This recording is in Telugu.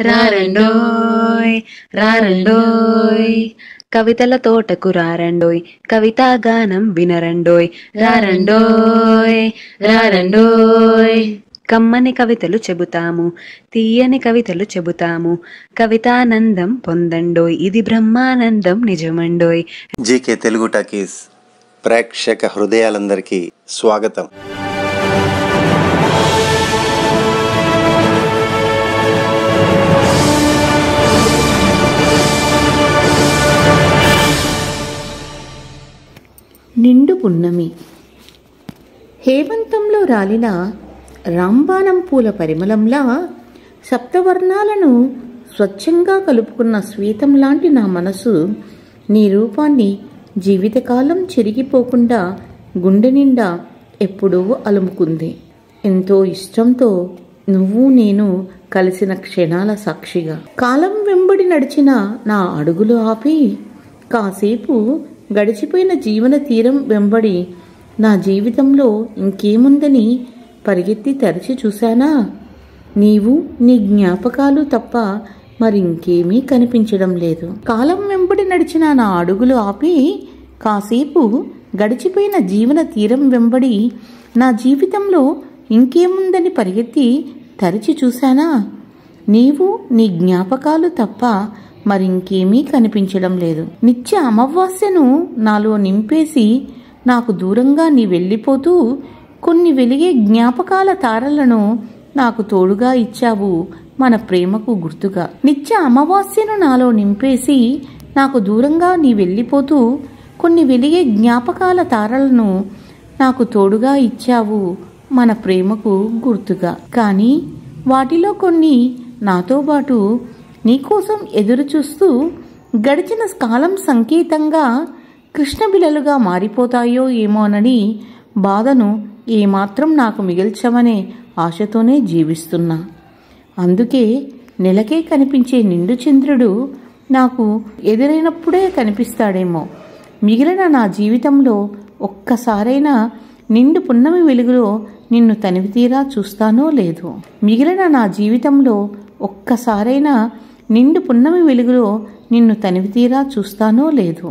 రారండోయ్ రారండోయ్ కవితల తోటకు రారండోయ్, కవితా గానం వినరండోయ్. రారండోయ్ రారండోయ్ కమ్మని కవితలు చెబుతాము, తీయని కవితలు చెబుతాము, కవితానందం పొందండోయ్, ఇది బ్రహ్మానందం నిజమండోయ్. జీకే తెలుగు టాకీస్ ప్రేక్షక హృదయాలందరికీ స్వాగతం. నిండు పున్నమి హేమంతంలో రాలిన రాంబాణం పూల పరిమళంలా సప్తవర్ణాలను స్వచ్ఛంగా కలుపుకున్న శ్వేతం లాంటి నా మనసు నీ రూపాన్ని జీవితకాలం చెరిగిపోకుండా గుండె నిండా ఎప్పుడూ అలుముకుంది. ఎంతో ఇష్టంతో నువ్వు నేను కలిసిన క్షణాల సాక్షిగా కాలం వెంబడి నడిచిన నా అడుగులు ఆపి కాసేపు గడిచిపోయిన జీవన తీరం వెంబడి నా జీవితంలో ఇంకేముందని పరిగెత్తి తెరచి చూశానా? నీవు నీ జ్ఞాపకాలు తప్ప మరింకేమీ కనిపించడం లేదు. కాలం వెంబడి నడిచిన నా అడుగులు ఆపి కాసేపు గడిచిపోయిన జీవన తీరం వెంబడి నా జీవితంలో ఇంకేముందని పరిగెత్తి తెరచి చూశానా? నీవు నీ జ్ఞాపకాలు తప్ప మరింకేమీ కనిపించడం లేదు. నిత్య అమావాస్యను నాలో నింపేసి నాకు దూరంగా నీ వెళ్ళిపోతూ కొన్ని వెలిగే జ్ఞాపకాల తారలను నాకు తోడుగా ఇచ్చావు మన ప్రేమకు గుర్తుగా. నిత్య అమావాస్యను నాలో నింపేసి నాకు దూరంగా నీ వెళ్ళిపోతూ కొన్ని వెలిగే జ్ఞాపకాల తారలను నాకు తోడుగా ఇచ్చావు మన ప్రేమకు గుర్తుగా. కానీ వాటిలో కొన్ని నాతో పాటు నీకోసం ఎదురు చూస్తూ గడిచిన కాలం సంకేతంగా కృష్ణబిలలుగా మారిపోతాయో ఏమోనని బాధను ఏమాత్రం నాకు మిగిల్చమనే ఆశతోనే జీవిస్తున్నా. అందుకే నెలకే కనిపించే నిండు చంద్రుడు నాకు ఎదురైనప్పుడే కనిపిస్తాడేమో. మిగిలిన నా జీవితంలో ఒక్కసారైనా నిండు పున్నమి వెలుగులో నిన్ను తనివితీరా చూస్తానో లేదో. మిగిలిన నా జీవితంలో ఒక్కసారైనా నిండు పున్నమి వెలుగులో నిన్ను తనివితీరా చూస్తానో లేదో.